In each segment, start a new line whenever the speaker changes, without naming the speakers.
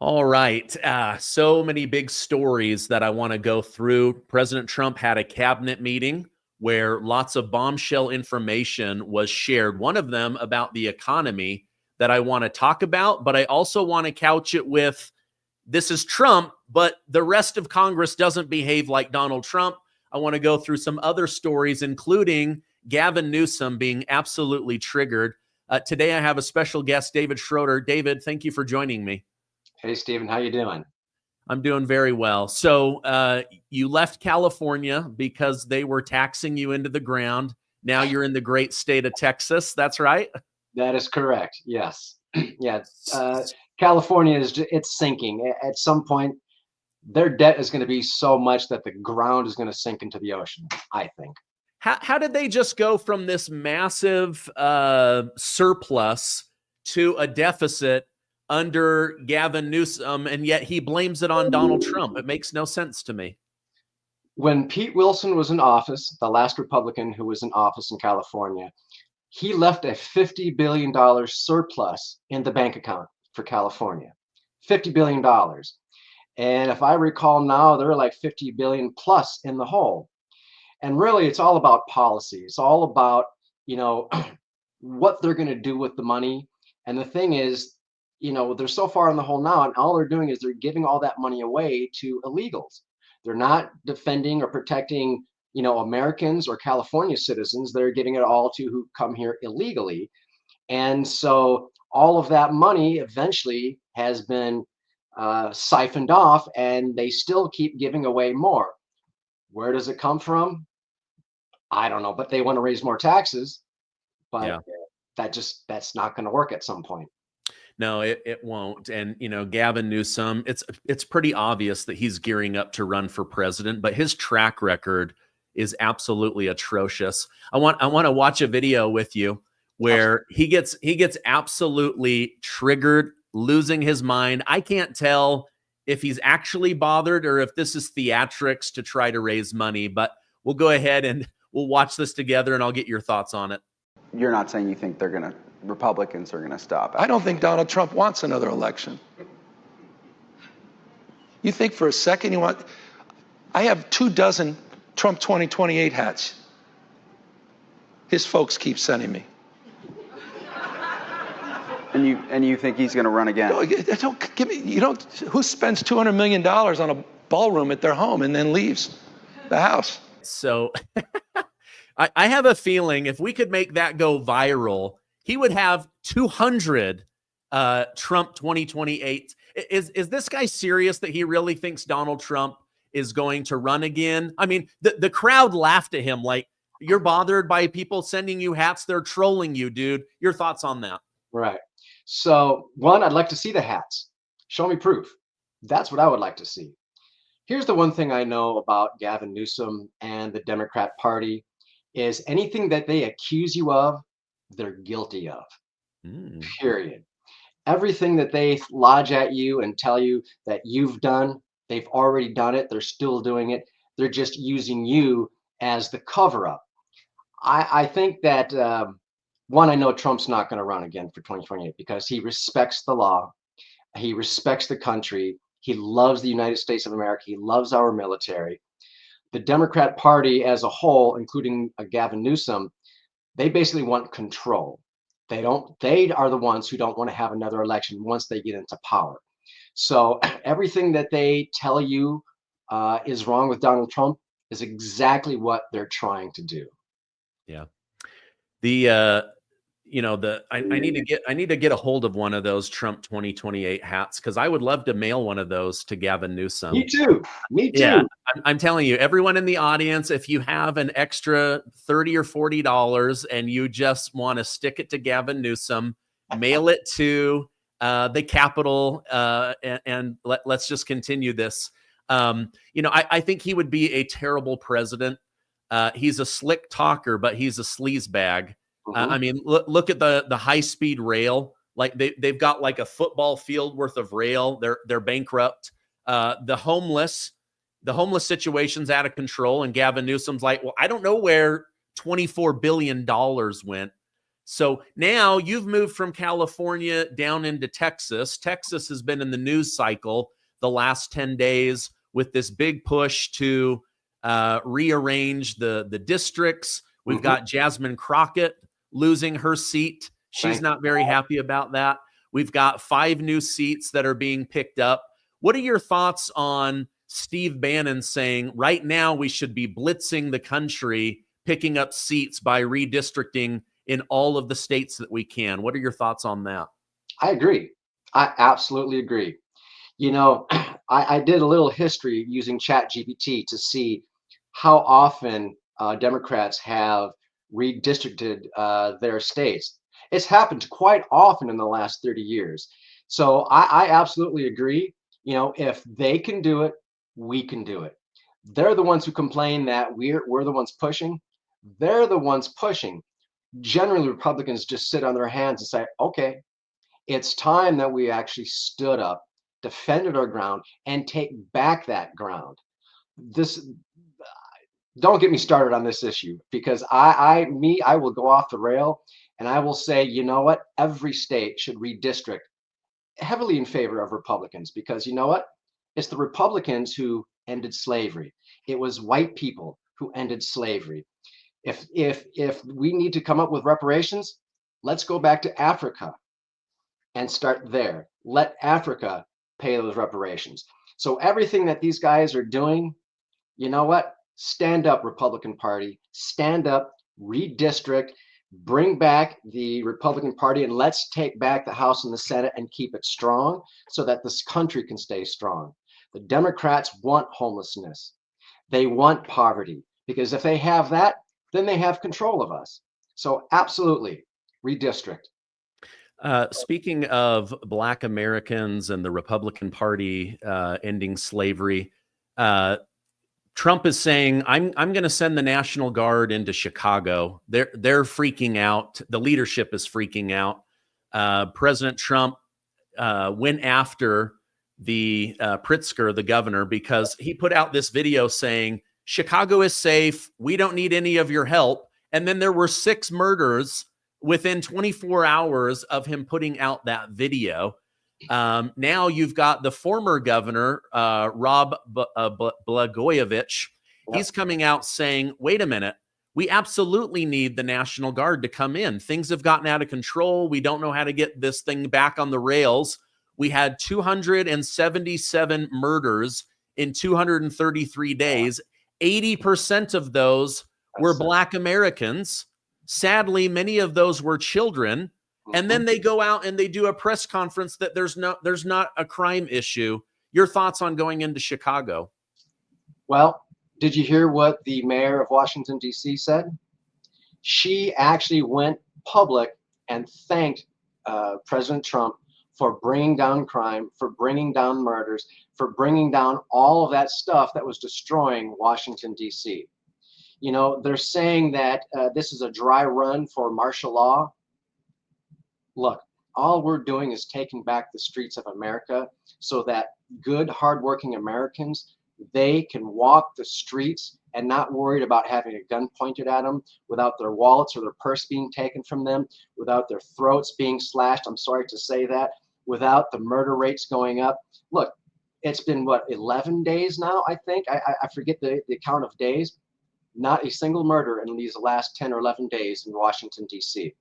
All right. So many big stories that I want to go through. President Trump had a cabinet meeting where lots of bombshell information was shared. One of them about the economy that I want to talk about, but I also want to couch it with this is Trump, but the rest of Congress doesn't behave like Donald Trump. I want to go through some other stories, including Gavin Newsom being absolutely triggered. Today, I have a special guest, David Schroder. David, thank you for joining me.
Hey, Stephen, how you doing?
I'm doing very well. So you left California because they were taxing you into the ground. Now you're in the great state of Texas. That's right.
That is correct. Yes. Yeah. California it's sinking. At some point, their debt is going to be so much that the ground is going to sink into the ocean, I think.
How did they just go from this massive surplus to a deficit under Gavin Newsom, and yet he blames it on Donald Trump? It makes no sense to me.
When Pete Wilson was in office, the last Republican who was in office in California, he left a $50 billion surplus in the bank account for California. $50 billion. And if I recall now, they're like 50 billion plus in the hole. And really, it's all about policy. It's all about, what they're going to do with the money. And the thing is, they're so far in the hole now, and all they're doing is they're giving all that money away to illegals. They're not defending or protecting, Americans or California citizens. They're giving it all to who come here illegally. And so all of that money eventually has been siphoned off, and they still keep giving away more. Where does it come from? I don't know, but they want to raise more taxes, but
Yeah.
that's not going to work at some point.
No, it won't. And, Gavin Newsom, it's pretty obvious that he's gearing up to run for president, but his track record is absolutely atrocious. I want to watch a video with you where he gets absolutely triggered, losing his mind. I can't tell if he's actually bothered or if this is theatrics to try to raise money, but we'll go ahead and we'll watch this together and I'll get your thoughts on it.
You're not saying you think Republicans are going to stop it?
I don't think Donald Trump wants another election. You think for a second I have 24 Trump 2028 hats. His folks keep sending me.
And you think he's going to run again?
Don't give me, who spends $200 million on a ballroom at their home and then leaves the house?
So I have a feeling if we could make that go viral, he would have 200 Trump 2028. Is this guy serious that he really thinks Donald Trump is going to run again? I mean, the crowd laughed at him like, you're bothered by people sending you hats. They're trolling you, dude. Your thoughts on that?
Right. So one, I'd like to see the hats. Show me proof. That's what I would like to see. Here's the one thing I know about Gavin Newsom and the Democrat Party is anything that they accuse you of, they're guilty of. Period. Everything that they lodge at you and tell you that you've done, they've already done it. They're still doing it. They're just using you as the cover up. I think that one, I know Trump's not going to run again for 2028 because he respects the law. He respects the country. He loves the United States of America. He loves our military. The Democrat Party as a whole, including Gavin Newsom, they basically want control. They are the ones who don't want to have another election once they get into power. So everything that they tell you is wrong with Donald Trump is exactly what they're trying to do.
Yeah. I need to get a hold of one of those Trump 2028 hats because I would love to mail one of those to Gavin Newsom.
Me too.
Yeah, I'm telling you, everyone in the audience, if you have an extra $30 or $40 and you just want to stick it to Gavin Newsom, mail it to the Capitol, and let's just continue this. I think he would be a terrible president. He's a slick talker, but he's a sleazebag. I mean, look at the high-speed rail. Like they've got like a football field worth of rail. They're bankrupt. The homeless situation's out of control. And Gavin Newsom's like, well, I don't know where $24 billion went. So now you've moved from California down into Texas. Texas has been in the news cycle the last 10 days with this big push to rearrange the districts. We've got Jasmine Crockett losing her seat. She's not very happy about that. We've got 5 new seats that are being picked up. What are your thoughts on Steve Bannon saying right now we should be blitzing the country, picking up seats by redistricting in all of the states that we can? What are your thoughts on that?
I agree. I absolutely agree. You know, I did a little history using ChatGPT to see how often Democrats have redistricted their states. It's happened quite often in the last 30 years. So I absolutely agree. You know, if they can do it, we can do it. They're the ones who complain that we're the ones pushing. They're the ones pushing. Generally, Republicans just sit on their hands and say, okay, it's time that we actually stood up, defended our ground, and take back that ground. This, don't get me started on this issue, because I will go off the rail and I will say, you know what, every state should redistrict heavily in favor of Republicans, because you know what, it's the Republicans who ended slavery. It was white people who ended slavery. If we need to come up with reparations, let's go back to Africa and start there. Let Africa pay those reparations. So everything that these guys are doing, you know what? Stand up, Republican Party. Stand up, redistrict, bring back the Republican Party, and let's take back the House and the Senate and keep it strong so that this country can stay strong. The Democrats want homelessness. They want poverty, because if they have that, then they have control of us. So absolutely, redistrict.
Speaking of Black Americans and the Republican Party ending slavery, Trump is saying, I'm going to send the National Guard into Chicago. They're freaking out. The leadership is freaking out. President Trump went after the Pritzker, the governor, because he put out this video saying, Chicago is safe. We don't need any of your help. And then there were 6 murders within 24 hours of him putting out that video. Now you've got the former governor, Rob Blagojevich.
Yep.
He's coming out saying, wait a minute, we absolutely need the National Guard to come in. Things have gotten out of control. We don't know how to get this thing back on the rails. We had 277 murders in 233 days. 80% of those were Black Americans. Sadly, many of those were children. And then they go out and they do a press conference that there's not a crime issue. Your thoughts on going into Chicago?
Well, did you hear what the mayor of Washington, D.C. said? She actually went public and thanked President Trump for bringing down crime, for bringing down murders, for bringing down all of that stuff that was destroying Washington, D.C. You know, they're saying that this is a dry run for martial law. Look, all we're doing is taking back the streets of America so that good, hardworking Americans, they can walk the streets and not worried about having a gun pointed at them, without their wallets or their purse being taken from them, without their throats being slashed. I'm sorry to say that. Without the murder rates going up. Look, it's been, what, 11 days now, I think? I forget the count of days. Not a single murder in these last 10 or 11 days in Washington, D.C.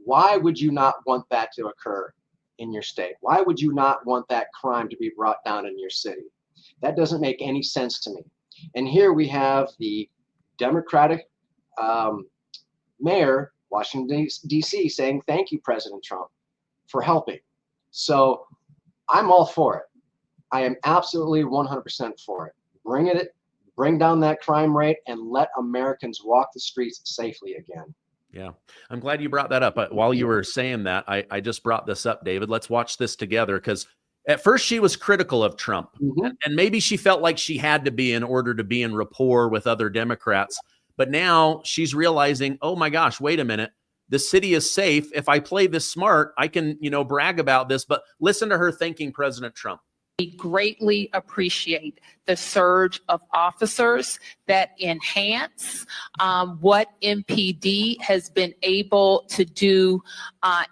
Why would you not want that to occur in your state? Why would you not want that crime to be brought down in your city? That doesn't make any sense to me. And here we have the Democratic mayor, Washington, D.C., saying, thank you, President Trump, for helping. So I'm all for it. I am absolutely 100% for it. Bring down that crime rate and let Americans walk the streets safely again.
Yeah, I'm glad you brought that up. While you were saying that, I just brought this up, David. Let's watch this together, because at first she was critical of Trump, and maybe she felt like she had to be in order to be in rapport with other Democrats. But now she's realizing, oh my gosh, wait a minute. The city is safe. If I play this smart, I can, brag about this. But listen to her thanking President Trump.
We greatly appreciate the surge of officers that enhance what MPD has been able to do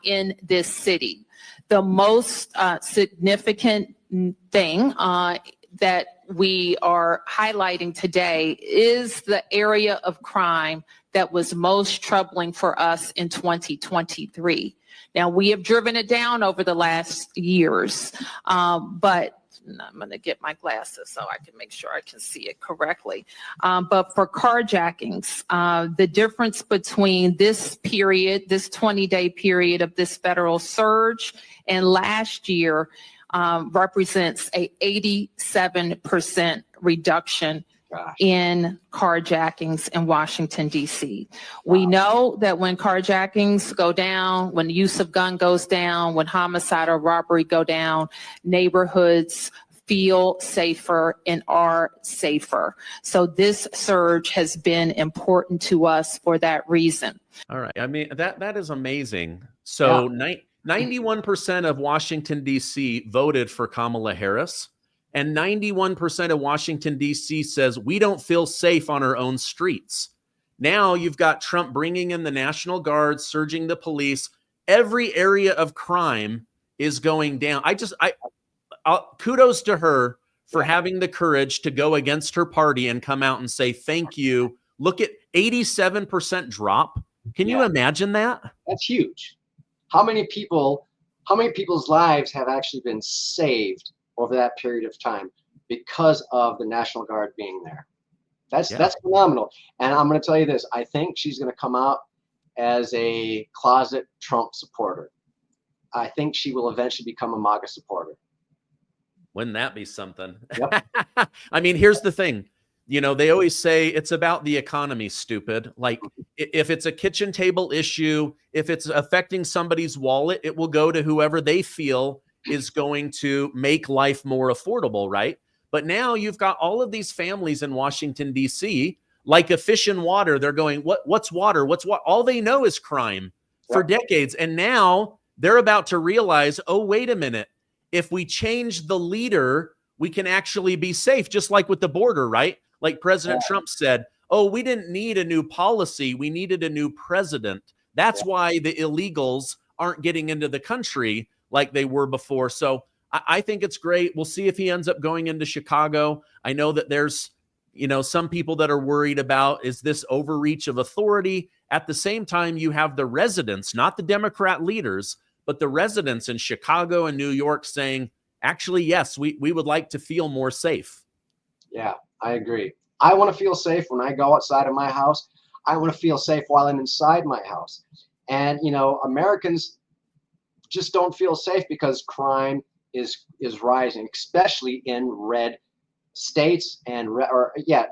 in this city. The most significant thing that we are highlighting today is the area of crime that was most troubling for us in 2023. Now, we have driven it down over the last years, but I'm going to get my glasses so I can make sure I can see it correctly. But for carjackings, the difference between this period, this 20-day period of this federal surge and last year represents a 87% reduction in carjackings in Washington, D.C. We know that when carjackings go down, when the use of gun goes down, when homicide or robbery go down, neighborhoods feel safer and are safer. So this surge has been important to us for that reason.
All right. I mean, that is amazing. So 91% of Washington, D.C. voted for Kamala Harris. And 91% of Washington, D.C. says we don't feel safe on our own streets. Now you've got Trump bringing in the National Guard, surging the police. Every area of crime is going down. Kudos to her for having the courage to go against her party and come out and say, thank you. Look at 87% drop. Can you imagine that?
That's huge. How many people's lives have actually been saved over that period of time because of the National Guard being there? That's phenomenal. And I'm going to tell you this, I think she's going to come out as a closet Trump supporter. I think she will eventually become a MAGA supporter.
Wouldn't that be something?
Yep.
I mean, here's the thing. You know, they always say it's about the economy, stupid. Like, if it's a kitchen table issue, if it's affecting somebody's wallet, it will go to whoever they feel is going to make life more affordable, right? But now you've got all of these families in Washington, D.C., like a fish in water. They're going, what's water? What's what? All they know is crime for decades. And now they're about to realize, oh, wait a minute. If we change the leader, we can actually be safe, just like with the border, right? Like President Trump said, oh, we didn't need a new policy. We needed a new president. That's why the illegals aren't getting into the country like they were before. So I think it's great. We'll see if he ends up going into Chicago. I know that there's, some people that are worried about, is this overreach of authority? At the same time, you have the residents, not the Democrat leaders, but the residents in Chicago and New York saying, actually, yes, we would like to feel more safe.
Yeah, I agree. I want to feel safe when I go outside of my house. I want to feel safe while I'm inside my house. And, Americans just don't feel safe because crime is rising, especially in red states and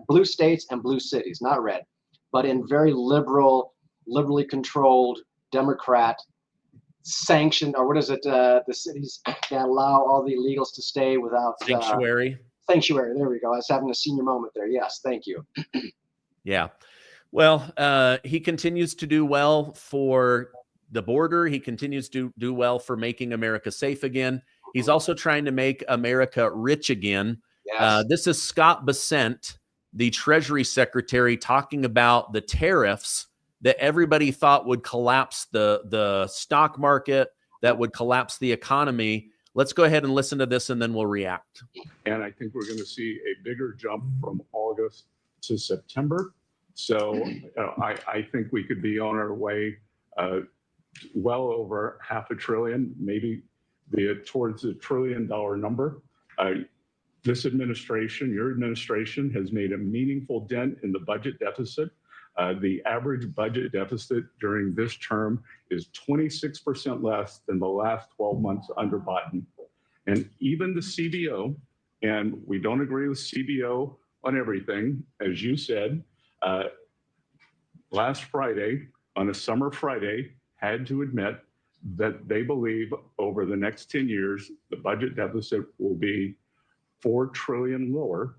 blue states and blue cities, not red, but in very liberally controlled Democrat sanctioned, or what is it? The cities that allow all the illegals to stay without
sanctuary.
Sanctuary. There we go. I was having a senior moment there. Yes, thank you.
Yeah. Well, he continues to do well for the border. He continues to do well for making America safe again. He's also trying to make America rich again.
Yes.
This is Scott Bessent, the Treasury Secretary, talking about the tariffs that everybody thought would collapse the stock market, that would collapse the economy. Let's go ahead and listen to this, and then we'll react.
And I think we're going to see a bigger jump from August to September. So I think we could be on our way well over $500 billion, maybe towards the $1 trillion number. This administration, your administration, has made a meaningful dent in the budget deficit. The average budget deficit during this term is 26% less than the last 12 months under Biden. And even the CBO, and we don't agree with CBO on everything, as you said, last Friday, on a summer Friday, had to admit that they believe over the next 10 years, the budget deficit will be $4 trillion lower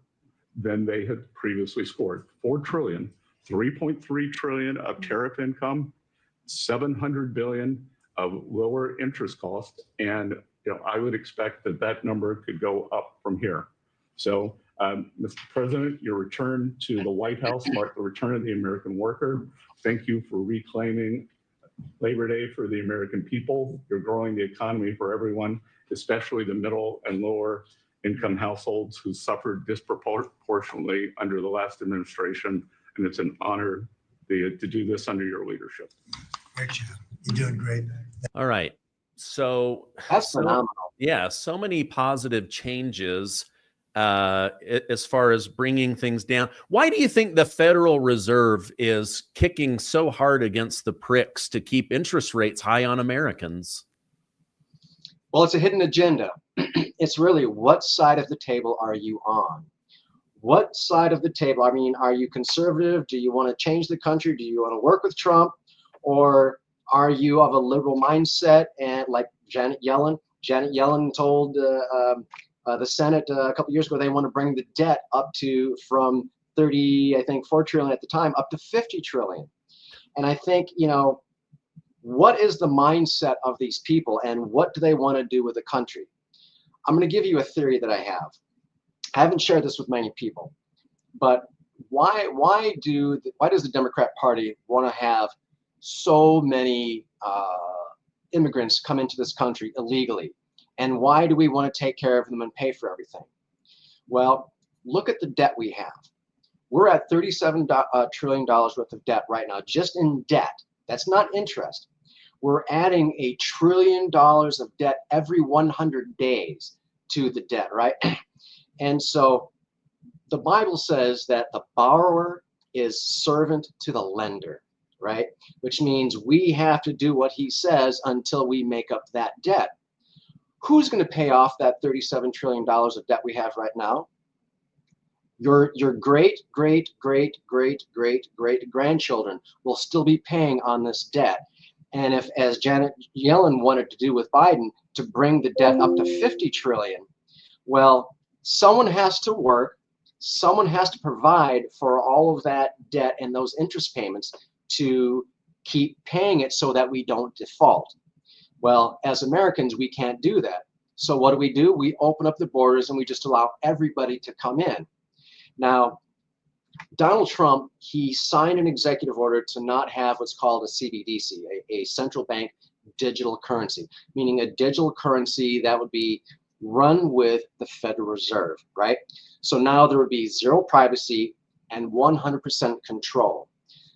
than they had previously scored. $4 trillion, 3.3 trillion of tariff income, $700 billion of lower interest costs, and I would expect that that number could go up from here. So, Mr. President, your return to the White House marked the return of the American worker. Thank you for reclaiming Labor Day for the American people. You're growing the economy for everyone, especially the middle and lower income households who suffered disproportionately under the last administration. And it's an honor to do this under your leadership.
Great job. You're doing great.
All right. So
That's phenomenal.
yeah, so many positive changes as far as bringing things down. Why do you think the Federal Reserve is kicking so hard against the pricks to keep interest rates high on Americans?
Well, it's a hidden agenda. It's really, what side of the table are you on? What side of the table? I mean, are you conservative? Do you want to change the country? Do you want to work with Trump? Or are you of a liberal mindset? And like Janet Yellen told the Senate a couple years ago, they want to bring the debt up to from 4 trillion at the time up to 50 trillion. And I think, what is the mindset of these people and what do they want to do with the country? I'm going to give you a theory that I have. I haven't shared this with many people, but why does the Democrat Party want to have so many immigrants come into this country illegally? And why do we want to take care of them and pay for everything? Well, look at the debt we have. We're at $37 trillion worth of debt right now, just in debt. That's not interest. We're adding $1 trillion of debt every 100 days to the debt, right? And so the Bible says that the borrower is servant to the lender, right? Which means we have to do what he says until we make up that debt. Who's going to pay off that $37 trillion of debt we have right now? Your great, great, great, great, great, great grandchildren will still be paying on this debt. And if, as Janet Yellen wanted to do with Biden, to bring the debt up to 50 trillion, well, someone has to work, someone has to provide for all of that debt and those interest payments to keep paying it so that we don't default. Well, as Americans, we can't do that. So what do? We open up the borders and we just allow everybody to come in. Now, Donald Trump, he signed an executive order to not have what's called a CBDC, a central bank digital currency, meaning a digital currency that would be run with the Federal Reserve, right? So now there would be zero privacy and 100% control.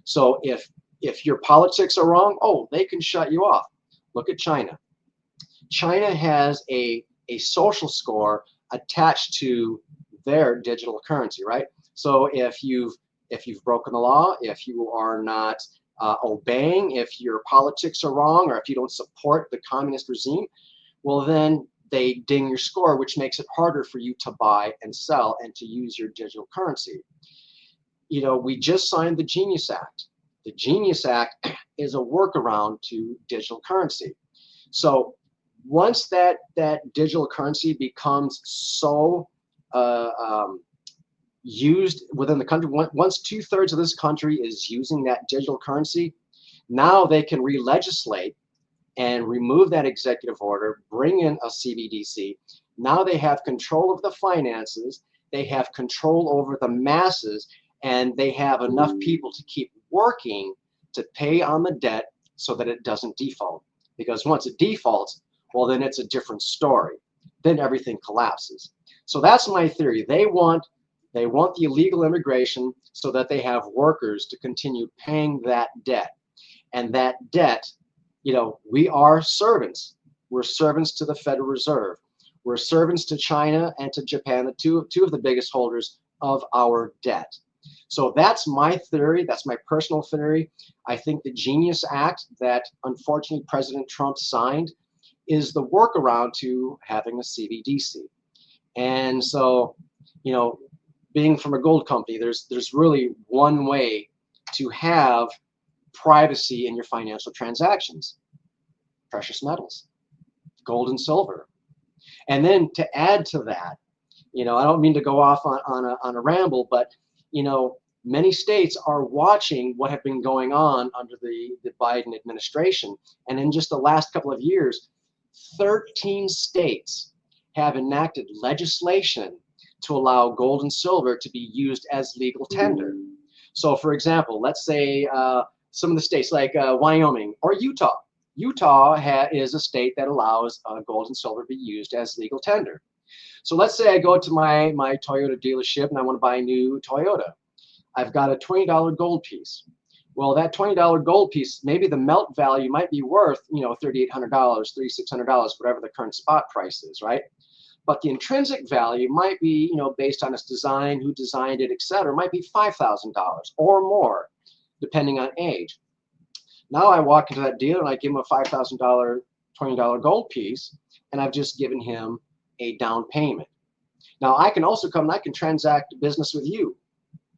So if your politics are wrong, oh, they can shut you off. Look at China. China has a social score attached to their digital currency, right? So if you've broken the law, if you are not obeying, if your politics are wrong, or if you don't support the communist regime, well, then they ding your score, which makes it harder for you to buy and sell and to use your digital currency. We just signed the Genius Act. The Genius Act is a workaround to digital currency. So once that digital currency becomes so used within the country, once 2/3 of this country is using that digital currency, now they can re-legislate and remove that executive order, bring in a CBDC. Now they have control of the finances, they have control over the masses, and they have enough people to keep working to pay on the debt so that it doesn't default. Because once it defaults, well, then it's a different story. Then everything collapses. So that's my theory. They want the illegal immigration so that they have workers to continue paying that debt. And that debt, we are servants. We're servants to the Federal Reserve. We're servants to China and to Japan, the two of the biggest holders of our debt. So that's my theory. That's my personal theory. I think the Genius Act that unfortunately President Trump signed is the workaround to having a CBDC. And so, being from a gold company, there's really one way to have privacy in your financial transactions: precious metals, gold and silver. And then to add to that, I don't mean to go off on a ramble, but many states are watching what have been going on under the Biden administration. And in just the last couple of years, 13 states have enacted legislation to allow gold and silver to be used as legal tender. So for example, let's say some of the states like Wyoming or Utah. Utah is a state that allows gold and silver to be used as legal tender. So let's say I go to my Toyota dealership and I want to buy a new Toyota. I've got a $20 gold piece. Well, that $20 gold piece, maybe the melt value might be worth, $3,800, $3,600, whatever the current spot price is, right? But the intrinsic value might be, based on its design, who designed it, et cetera, might be $5,000 or more, depending on age. Now I walk into that dealer and I give him a $5,000 $20 gold piece, and I've just given him a down payment. Now I can also come and I can transact business with you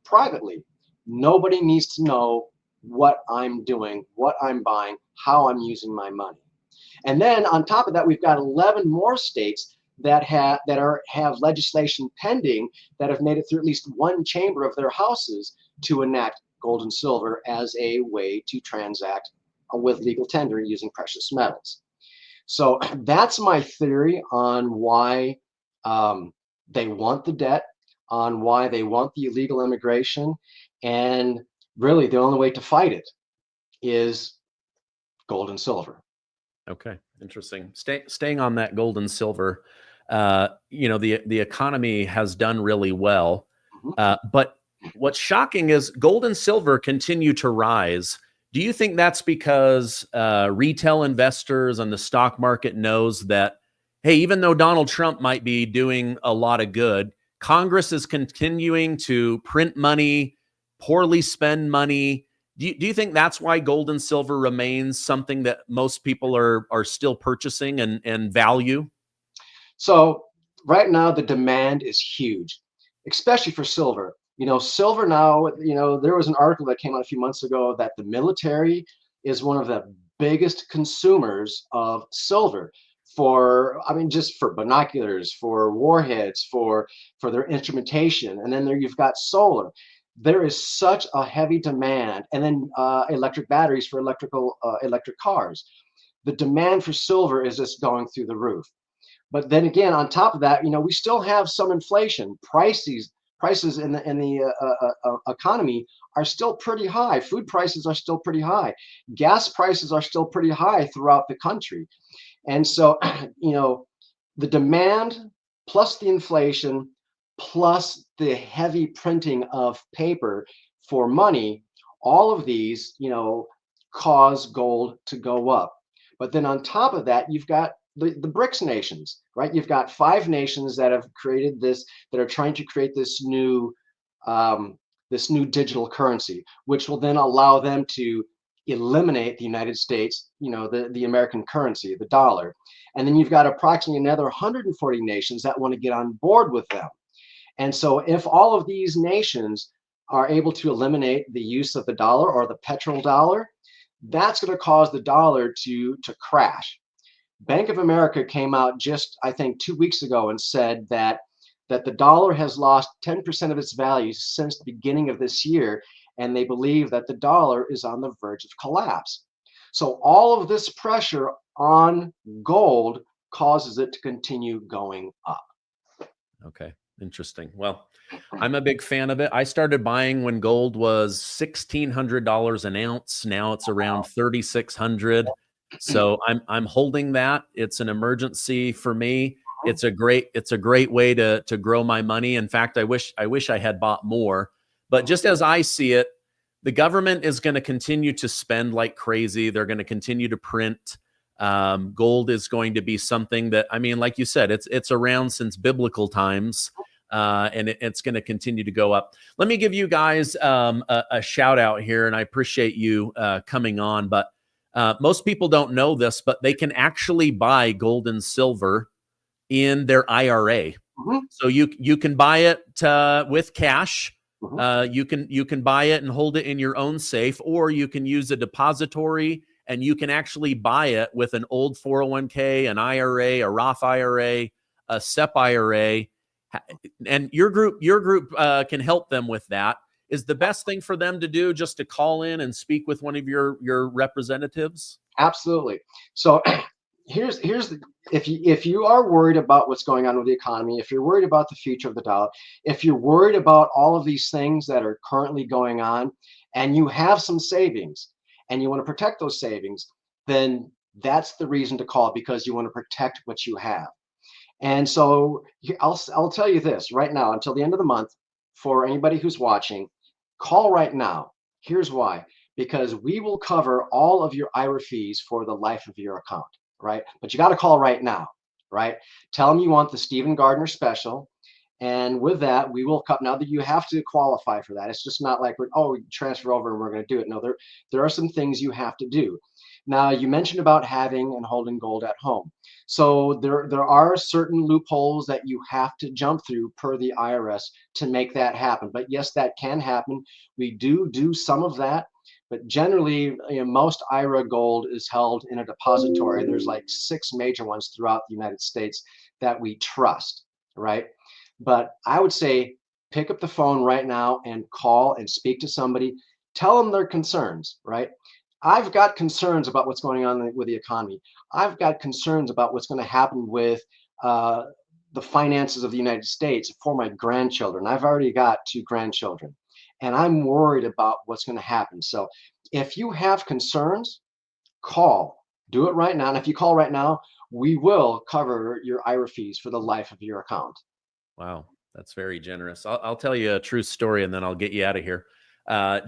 privately. Nobody needs to know what I'm doing, what I'm buying, how I'm using my money. And then on top of that, we've got 11 more states that have legislation pending that have made it through at least one chamber of their houses to enact gold and silver as a way to transact with legal tender using precious metals. So that's my theory on why they want the debt, on why they want the illegal immigration, and really the only way to fight it is gold and silver.
Okay, interesting. Staying on that gold and silver, the economy has done really well, but what's shocking is gold and silver continue to rise. Do you think that's because retail investors and the stock market knows that, hey, even though Donald Trump might be doing a lot of good, Congress is continuing to print money, poorly spend money? Do you think that's why gold and silver remains something that most people are still purchasing and value?
So right now the demand is huge, especially for silver. Silver now, there was an article that came out a few months ago that the military is one of the biggest consumers of silver just for binoculars, for warheads, for their instrumentation. And then there you've got solar. There is such a heavy demand. And then electric batteries for electric cars. The demand for silver is just going through the roof. But then again, on top of that, we still have some inflation. Prices in the economy are still pretty high. Food prices are still pretty high. Gas prices are still pretty high throughout the country. And so, the demand plus the inflation plus the heavy printing of paper for money, all of these, cause gold to go up. But then on top of that, you've got the BRICS nations, right? You've got 5 nations that have created this, that are trying to create this new digital currency, which will then allow them to eliminate the United States, the American currency, the dollar. And then you've got approximately another 140 nations that want to get on board with them. And so if all of these nations are able to eliminate the use of the dollar or the petrodollar, that's going to cause the dollar to crash. Bank of America came out just, I think, 2 weeks ago and said that the dollar has lost 10% of its value since the beginning of this year, and they believe that the dollar is on the verge of collapse. So all of this pressure on gold causes it to continue going up.
Okay, interesting. Well, I'm a big fan of it. I started buying when gold was $1,600 an ounce. Now it's around $3,600. So I'm holding that. It's an emergency for me. It's a great way to grow my money. In fact, I wish I had bought more. But just as I see it, the government is going to continue to spend like crazy. They're going to continue to print. Gold is going to be something that, like you said, it's around since biblical times, and it's going to continue to go up. Let me give you guys a shout out here, and I appreciate you coming on. But most people don't know this, but they can actually buy gold and silver in their IRA. So you can buy it with cash. You can buy it and hold it in your own safe, or you can use a depository, and you can actually buy it with an old 401k, an IRA, a Roth IRA, a SEP IRA, and your group can help them with that. Is the best thing for them to do just to call in and speak with one of your representatives?
Absolutely. So if you are worried about what's going on with the economy, if you're worried about the future of the dollar, if you're worried about all of these things that are currently going on, and you have some savings and you want to protect those savings, then that's the reason to call, because you want to protect what you have. And so I'll tell you this right now, until the end of the month, for anybody who's watching, call right now. Here's why: because we will cover all of your IRA fees for the life of your account, right? But you got to call right now, right? Tell them you want the Stephen Gardner special. And with that, we will cut. Now that you have to qualify for that, it's just not like transfer over and we're going to do it. No, there are some things you have to do. Now, you mentioned about having and holding gold at home. So there are certain loopholes that you have to jump through per the IRS to make that happen. But yes, that can happen. We do some of that, but generally, most IRA gold is held in a depository. There's like 6 major ones throughout the United States that we trust, right? But I would say pick up the phone right now and call and speak to somebody. Tell them their concerns, right? I've got concerns about what's going on with the economy. I've got concerns about what's going to happen with the finances of the United States for my grandchildren. I've already got 2 grandchildren, and I'm worried about what's going to happen. So if you have concerns, call. Do it right now. And if you call right now, we will cover your IRA fees for the life of your account.
Wow, that's very generous. I'll tell you a true story and then I'll get you out of here.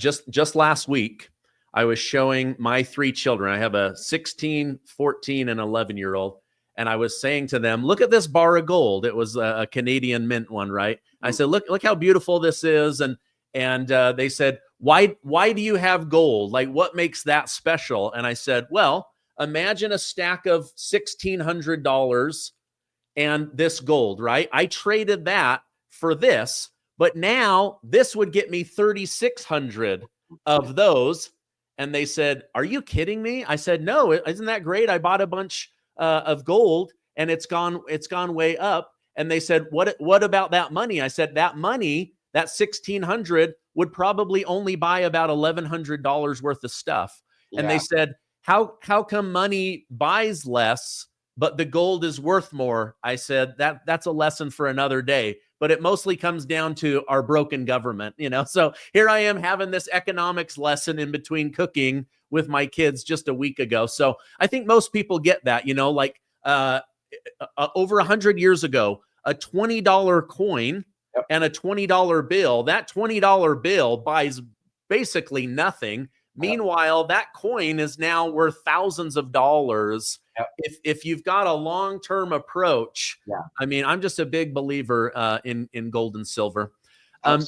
Just last week, I was showing my 3 children. I have a 16, 14, and 11-year-old. And I was saying to them, look at this bar of gold. It was a Canadian mint one, right? I said, look how beautiful this is. And they said, why do you have gold? Like, what makes that special? And I said, well, imagine a stack of $1,600 and this gold, right? I traded that for this, but now this would get me 3,600 of those. And they said, are you kidding me? I said, no, isn't that great? I bought a bunch of gold and it's gone way up. And they said, what about that money? I said, that money, that 1,600 would probably only buy about $1,100 worth of stuff. And they said, how come money buys less, but the gold is worth more? I said, that's a lesson for another day, but it mostly comes down to our broken government, So here I am having this economics lesson in between cooking with my kids just a week ago. So I think most people get that, like over 100 years ago, a $20 coin and a $20 bill, that $20 bill buys basically nothing. Meanwhile, that coin is now worth thousands of dollars. If you've got a long-term approach, I mean, I'm just a big believer in gold and silver.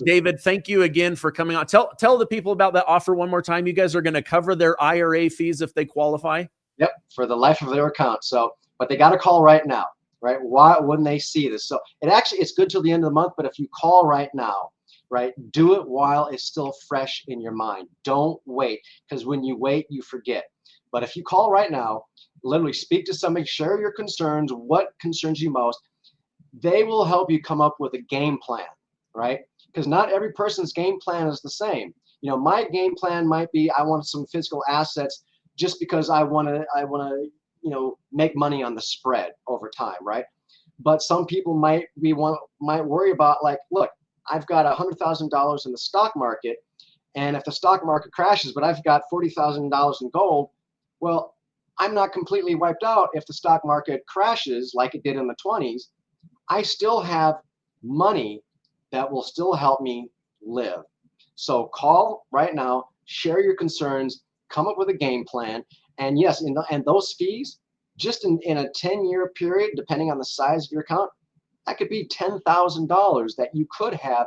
David, thank you again for coming on. Tell the people about that offer one more time. You guys are going to cover their IRA fees if they qualify?
Yep, for the life of their account. So, but they got to call right now, right? Why wouldn't they see this? So it's good till the end of the month, but if you call right now, right, do it while it's still fresh in your mind. Don't wait, because when you wait, you forget. But if you call right now, literally speak to somebody, share your concerns, what concerns you most. They will help you come up with a game plan, right? Because not every person's game plan is the same. My game plan might be, I want some physical assets just because I want to, make money on the spread over time, right? But some people might worry about, like, look, I've got $100,000 in the stock market, and if the stock market crashes, but I've got $40,000 in gold, well, I'm not completely wiped out if the stock market crashes like it did in the 20s. I still have money that will still help me live. So call right now, share your concerns, come up with a game plan, and yes, and those fees, just in a 10-year period, depending on the size of your account, that could be $10,000 that you could have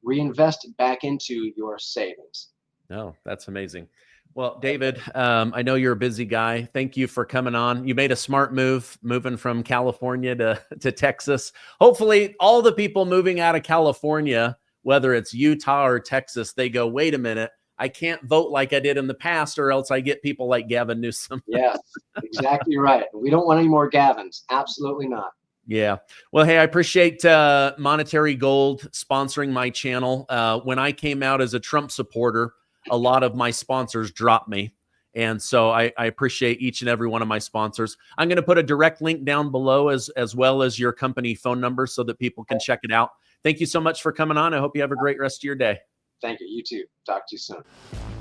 reinvested back into your savings.
No, that's amazing. Well, David, I know you're a busy guy. Thank you for coming on. You made a smart move, moving from California to Texas. Hopefully, all the people moving out of California, whether it's Utah or Texas, they go, wait a minute, I can't vote like I did in the past, or else I get people like Gavin Newsom.
Yes, exactly right. We don't want any more Gavins. Absolutely not.
Yeah. Well, hey, I appreciate Monetary Gold sponsoring my channel. When I came out as a Trump supporter, a lot of my sponsors dropped me. And so I appreciate each and every one of my sponsors. I'm going to put a direct link down below as well as your company phone number so that people can check it out. Thank you so much for coming on. I hope you have a great rest of your day.
Thank you. You too. Talk to you soon.